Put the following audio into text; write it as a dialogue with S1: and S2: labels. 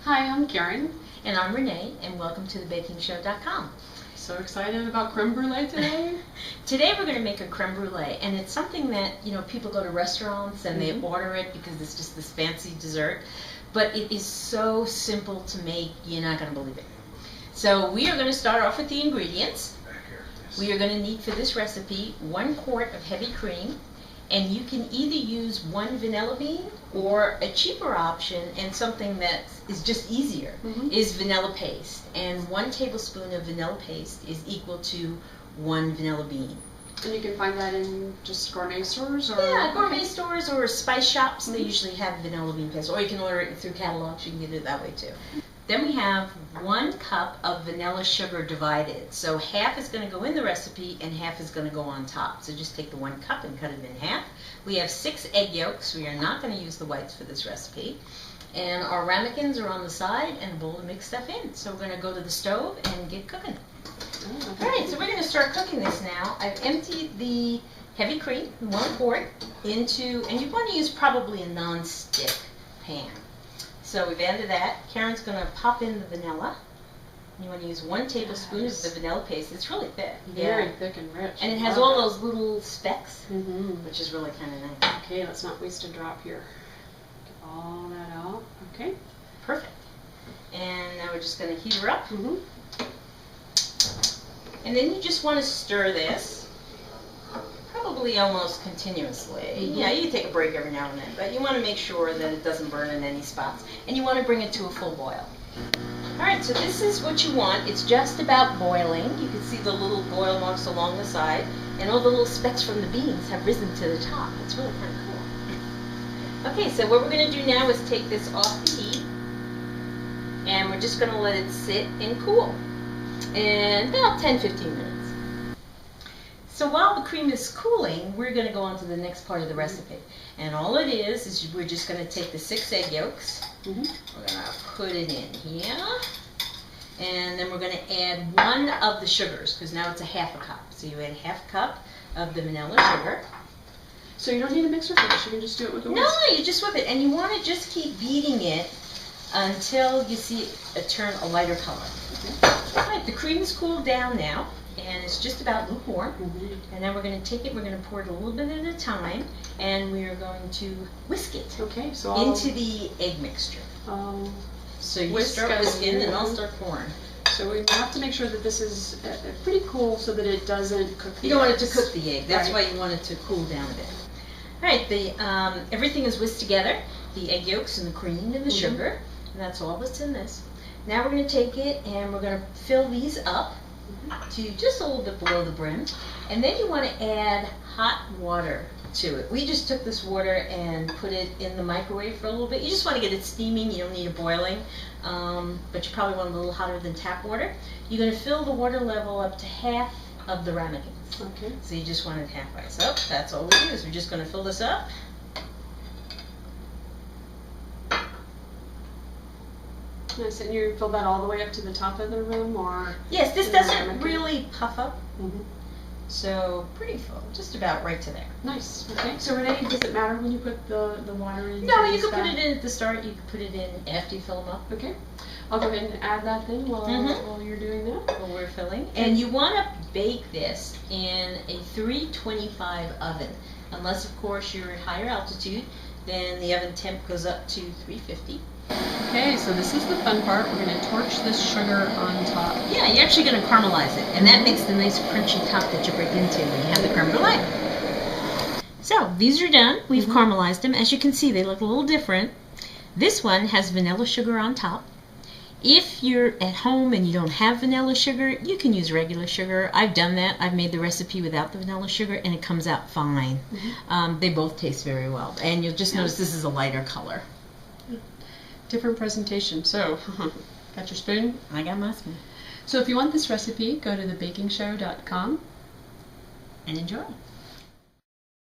S1: Hi, I'm Karen.
S2: And I'm Renee, and welcome to thebakingshow.com.
S1: So excited about creme brulee today.
S2: Today we're going to make a creme brulee, and it's something that, people go to restaurants and they order it because it's just this fancy dessert, but it is so simple to make, you're not going to believe it. So we are going to start off with the ingredients. We are going to need for this recipe 1 quart of heavy cream, and you can either use 1 vanilla bean or a cheaper option and something that is just easier is vanilla paste. And 1 tablespoon of vanilla paste is equal to 1 vanilla bean.
S1: And you can find that in just gourmet stores? Or?
S2: Yeah, gourmet stores or spice shops. They usually have vanilla bean paste, or you can order it through catalogs. You can get it that way too. Then we have 1 cup of vanilla sugar divided. So half is going to go in the recipe and half is going to go on top. So just take the 1 cup and cut it in half. We have 6 egg yolks. We are not going to use the whites for this recipe. And our ramekins are on the side and a bowl to mix stuff in. So we're going to go to the stove and get cooking. Alright, so we're going to start cooking this now. I've emptied the heavy cream, 1 quart, into, and you want to use probably a non-stick pan. So we've added that. Karen's going to pop in the vanilla. You want to use 1 tablespoon of the vanilla paste. It's really thick.
S1: Very thick and rich.
S2: And it has all those little specks, which is really kind of nice.
S1: Okay, let's not waste a drop here. Get all that out. Okay.
S2: Perfect. And now we're just going to heat her up. And then you just want to stir this. Probably almost continuously. Yeah, you take a break every now and then, but you want to make sure that it doesn't burn in any spots. And you want to bring it to a full boil. Alright, so this is what you want. It's just about boiling. You can see the little boil marks along the side, and all the little specks from the beans have risen to the top. It's really kind of cool. Okay, so what we're going to do now is take this off the heat, and we're just going to let it sit and cool in about 10-15 minutes. So while the cream is cooling, we're going to go on to the next part of the recipe. And all it is we're just going to take the 6 egg yolks. We're going to put it in here. And then we're going to add 1 of the sugars, because now it's a 1/2 cup. So you add 1/2 cup of the vanilla sugar.
S1: So you don't need a mixer for this, you can just do it with a whisk?
S2: No, you just whip it. And you want to just keep beating it until you see it turn a lighter color. All right, the cream is cooled down now. And it's just about lukewarm. And then we're going to take it, we're going to pour it a little bit at a time, and we are going to whisk it into the egg mixture. So you start whisking and I'll start pouring.
S1: So we have to make sure that this is pretty cool so that it doesn't cook the eggs.
S2: You don't want it to cook the egg. That's why you want it to cool down a bit. Alright, everything is whisked together. The egg yolks and the cream and the sugar. And that's all that's in this. Now we're going to take it and we're going to fill these up to just a little bit below the brim, and then you want to add hot water to it. We just took this water and put it in the microwave for a little bit. You just want to get it steaming, you don't need it boiling, but you probably want it a little hotter than tap water. You're going to fill the water level up to 1/2 of the ramekins. Okay. So you just want it halfway. So that's all we do is we're just going to fill this up.
S1: Nice, and you fill that all the way up to the top of the room, or?
S2: Yes, this doesn't really puff up, so pretty full, just about right to there.
S1: Nice. Okay. So Renee, does it matter when you put the water in?
S2: No, you can put it in at the start. You can put it in after you fill them up.
S1: Okay. I'll go ahead and add that then while you're doing that.
S2: While we're filling. And you want to bake this in a 325 oven, unless of course you're at higher altitude. Then the oven temp goes up to 350.
S1: Okay, so this is the fun part. We're going to torch this sugar on top.
S2: Yeah, you're actually going to caramelize it, and that makes the nice crunchy top that you break into when you have the creme brulee. So, these are done. We've caramelized them. As you can see, they look a little different. This one has vanilla sugar on top. If you're at home and you don't have vanilla sugar, you can use regular sugar. I've done that. I've made the recipe without the vanilla sugar, and it comes out fine. They both taste very well, and you'll just notice this is a lighter color.
S1: Different presentation. So, got your spoon?
S2: I got my spoon.
S1: So if you want this recipe, go to thebakingshow.com
S2: and enjoy.